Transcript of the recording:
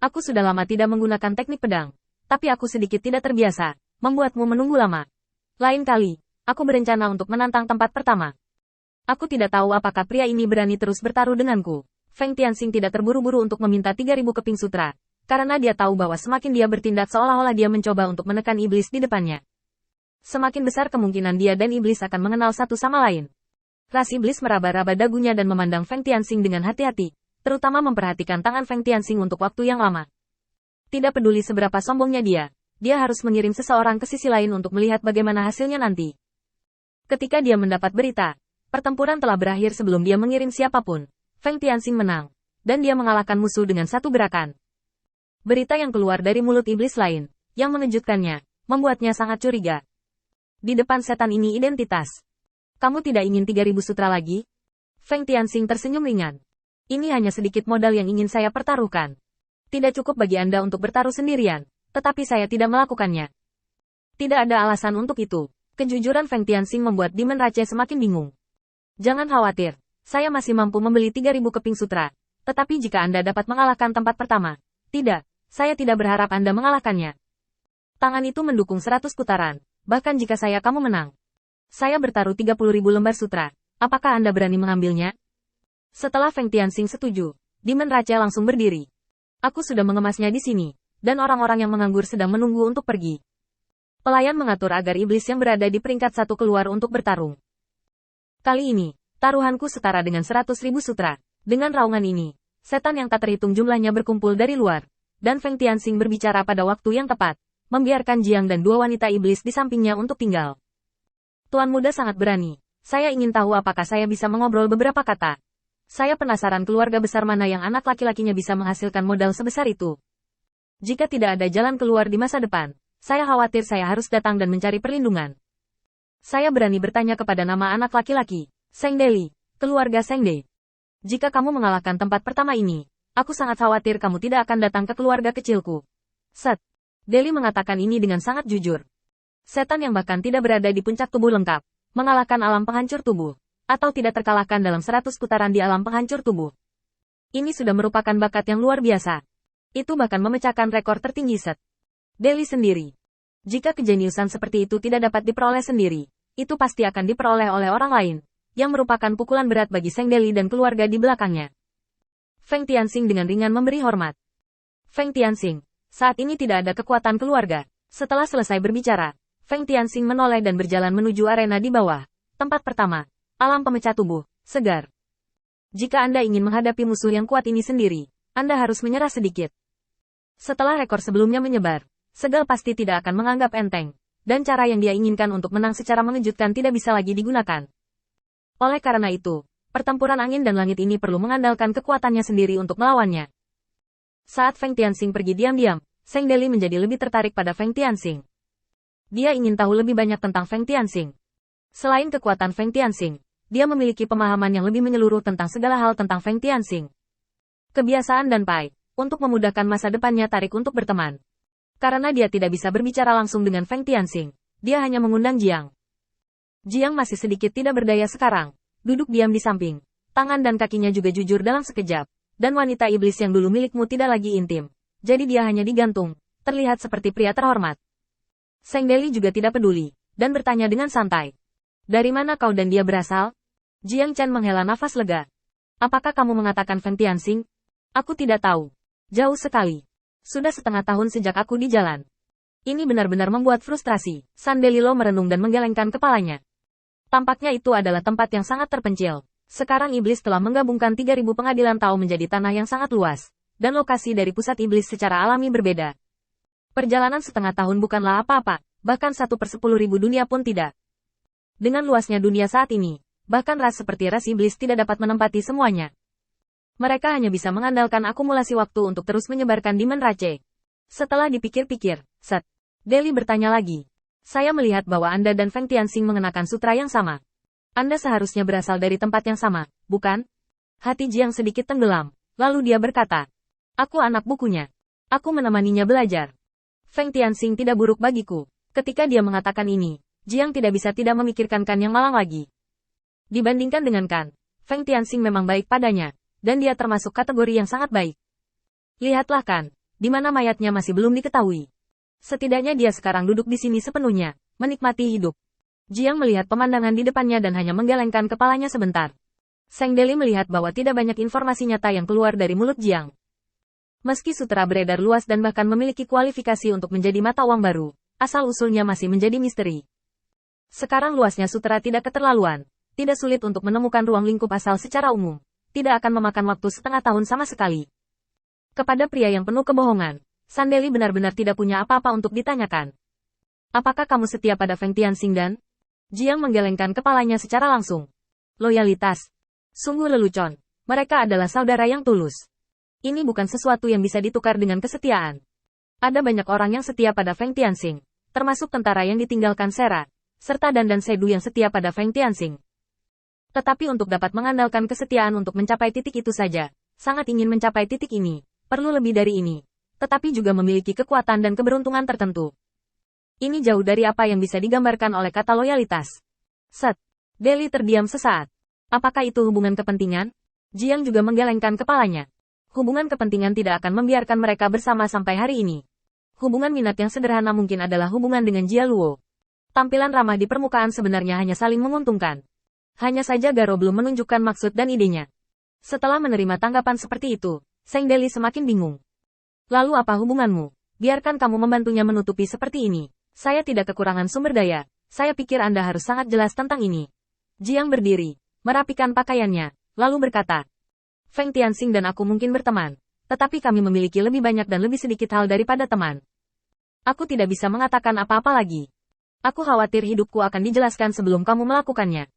Aku sudah lama tidak menggunakan teknik pedang. Tapi aku sedikit tidak terbiasa, membuatmu menunggu lama. Lain kali, aku berencana untuk menantang tempat pertama. Aku tidak tahu apakah pria ini berani terus bertaruh denganku. Feng Tianxing tidak terburu-buru untuk meminta 3.000 keping sutra. Karena dia tahu bahwa semakin dia bertindak seolah-olah dia mencoba untuk menekan iblis di depannya. Semakin besar kemungkinan dia dan iblis akan mengenal satu sama lain. Ras iblis meraba-raba dagunya dan memandang Feng Tianxing dengan hati-hati, terutama memperhatikan tangan Feng Tianxing untuk waktu yang lama. Tidak peduli seberapa sombongnya dia harus mengirim seseorang ke sisi lain untuk melihat bagaimana hasilnya nanti. Ketika dia mendapat berita, pertempuran telah berakhir sebelum dia mengirim siapapun. Feng Tianxing menang, dan dia mengalahkan musuh dengan satu gerakan. Berita yang keluar dari mulut iblis lain, yang mengejutkannya, membuatnya sangat curiga. Di depan setan ini identitas. Kamu tidak ingin 3.000 sutra lagi? Feng Tianxing tersenyum ringan. Ini hanya sedikit modal yang ingin saya pertaruhkan. Tidak cukup bagi Anda untuk bertaruh sendirian, tetapi saya tidak melakukannya. Tidak ada alasan untuk itu. Kejujuran Feng Tianxing membuat Demon Rache semakin bingung. Jangan khawatir, saya masih mampu membeli 3.000 keping sutra. Tetapi jika Anda dapat mengalahkan tempat pertama, tidak, saya tidak berharap Anda mengalahkannya. Tangan itu mendukung 100 putaran, bahkan jika kamu menang. Saya bertaruh 30.000 lembar sutra, apakah Anda berani mengambilnya? Setelah Feng Tianxing setuju, Demon Rache langsung berdiri. Aku sudah mengemasnya di sini, dan orang-orang yang menganggur sedang menunggu untuk pergi. Pelayan mengatur agar iblis yang berada di peringkat 1 keluar untuk bertarung. Kali ini, taruhanku setara dengan 100.000 sutra. Dengan raungan ini, setan yang tak terhitung jumlahnya berkumpul dari luar, dan Feng Tianxing berbicara pada waktu yang tepat, membiarkan Jiang dan 2 wanita iblis di sampingnya untuk tinggal. Tuan muda sangat berani. Saya ingin tahu apakah saya bisa mengobrol beberapa kata. Saya penasaran keluarga besar mana yang anak laki-lakinya bisa menghasilkan modal sebesar itu. Jika tidak ada jalan keluar di masa depan, saya khawatir saya harus datang dan mencari perlindungan. Saya berani bertanya kepada nama anak laki-laki, Seng Deli, keluarga Seng De. Jika kamu mengalahkan tempat pertama ini, aku sangat khawatir kamu tidak akan datang ke keluarga kecilku. Set. Deli mengatakan ini dengan sangat jujur. Setan yang bahkan tidak berada di puncak tubuh lengkap, mengalahkan alam penghancur tubuh, atau tidak terkalahkan dalam 100 putaran di alam penghancur tubuh. Ini sudah merupakan bakat yang luar biasa. Itu bahkan memecahkan rekor tertinggi Set. Deli sendiri. Jika kejeniusan seperti itu tidak dapat diperoleh sendiri, itu pasti akan diperoleh oleh orang lain, yang merupakan pukulan berat bagi Seng Deli dan keluarga di belakangnya. Feng Tianxing dengan ringan memberi hormat. Feng Tianxing, saat ini tidak ada kekuatan keluarga. Setelah selesai berbicara, Feng Tianxing menoleh dan berjalan menuju arena di bawah. Tempat pertama, alam pemecah tubuh, segar. Jika Anda ingin menghadapi musuh yang kuat ini sendiri, Anda harus menyerah sedikit. Setelah rekor sebelumnya menyebar, Segal pasti tidak akan menganggap enteng, dan cara yang dia inginkan untuk menang secara mengejutkan tidak bisa lagi digunakan. Oleh karena itu, pertempuran angin dan langit ini perlu mengandalkan kekuatannya sendiri untuk melawannya. Saat Feng Tianxing pergi diam-diam, Seng Deli menjadi lebih tertarik pada Feng Tianxing. Dia ingin tahu lebih banyak tentang Feng Tianxing. Selain kekuatan Feng Tianxing, dia memiliki pemahaman yang lebih menyeluruh tentang segala hal tentang Feng Tianxing. Kebiasaan dan pai, untuk memudahkan masa depannya tarik untuk berteman. Karena dia tidak bisa berbicara langsung dengan Feng Tianxing, dia hanya mengundang Jiang. Jiang masih sedikit tidak berdaya sekarang, duduk diam di samping. Tangan dan kakinya juga jujur dalam sekejap, dan wanita iblis yang dulu milikmu tidak lagi intim. Jadi dia hanya digantung, terlihat seperti pria terhormat. Seng Deli juga tidak peduli, dan bertanya dengan santai. Dari mana kau dan dia berasal? Jiang Chen menghela nafas lega. Apakah kamu mengatakan Feng Tianxing? Aku tidak tahu. Jauh sekali. Sudah setengah tahun sejak aku di jalan. Ini benar-benar membuat frustrasi. San Delilo merenung dan menggelengkan kepalanya. Tampaknya itu adalah tempat yang sangat terpencil. Sekarang iblis telah menggabungkan 3.000 pengadilan Tao menjadi tanah yang sangat luas, dan lokasi dari pusat iblis secara alami berbeda. Perjalanan setengah tahun bukanlah apa-apa, bahkan 1/10.000 dunia pun tidak. Dengan luasnya dunia saat ini, bahkan ras seperti ras iblis tidak dapat menempati semuanya. Mereka hanya bisa mengandalkan akumulasi waktu untuk terus menyebarkan Demon Rache. Setelah dipikir-pikir, Set. Deli bertanya lagi. Saya melihat bahwa Anda dan Feng Tianxing mengenakan sutra yang sama. Anda seharusnya berasal dari tempat yang sama, bukan? Hati Jiang sedikit tenggelam, lalu dia berkata. Aku anak bukunya. Aku menemaninya belajar. Feng Tianxing tidak buruk bagiku. Ketika dia mengatakan ini, Jiang tidak bisa tidak memikirkan Kan yang malang lagi. Dibandingkan dengan Kan, Feng Tianxing memang baik padanya, dan dia termasuk kategori yang sangat baik. Lihatlah Kan, di mana mayatnya masih belum diketahui. Setidaknya dia sekarang duduk di sini sepenuhnya, menikmati hidup. Jiang melihat pemandangan di depannya dan hanya menggelengkan kepalanya sebentar. Seng Deli melihat bahwa tidak banyak informasi nyata yang keluar dari mulut Jiang. Meski sutra beredar luas dan bahkan memiliki kualifikasi untuk menjadi mata uang baru, asal-usulnya masih menjadi misteri. Sekarang luasnya sutra tidak keterlaluan, tidak sulit untuk menemukan ruang lingkup asal secara umum, tidak akan memakan waktu setengah tahun sama sekali. Kepada pria yang penuh kebohongan, Sandeli benar-benar tidak punya apa-apa untuk ditanyakan. Apakah kamu setia pada Feng Tianxing dan? Jiang menggelengkan kepalanya secara langsung. Loyalitas. Sungguh lelucon. Mereka adalah saudara yang tulus. Ini bukan sesuatu yang bisa ditukar dengan kesetiaan. Ada banyak orang yang setia pada Feng Tianxing, termasuk tentara yang ditinggalkan Sera, serta Dan Sedu yang setia pada Feng Tianxing. Tetapi untuk dapat mengandalkan kesetiaan untuk mencapai titik itu saja, sangat ingin mencapai titik ini, perlu lebih dari ini, tetapi juga memiliki kekuatan dan keberuntungan tertentu. Ini jauh dari apa yang bisa digambarkan oleh kata loyalitas. Set. Deli terdiam sesaat. Apakah itu hubungan kepentingan? Jiang juga menggelengkan kepalanya. Hubungan kepentingan tidak akan membiarkan mereka bersama sampai hari ini. Hubungan minat yang sederhana mungkin adalah hubungan dengan Jia Luo. Tampilan ramah di permukaan sebenarnya hanya saling menguntungkan. Hanya saja Garo belum menunjukkan maksud dan idenya. Setelah menerima tanggapan seperti itu, Seng Deli semakin bingung. Lalu apa hubunganmu? Biarkan kamu membantunya menutupi seperti ini. Saya tidak kekurangan sumber daya. Saya pikir Anda harus sangat jelas tentang ini. Jiang berdiri, merapikan pakaiannya, lalu berkata, Feng Tianxing dan aku mungkin berteman, tetapi kami memiliki lebih banyak dan lebih sedikit hal daripada teman. Aku tidak bisa mengatakan apa-apa lagi. Aku khawatir hidupku akan dijelaskan sebelum kamu melakukannya.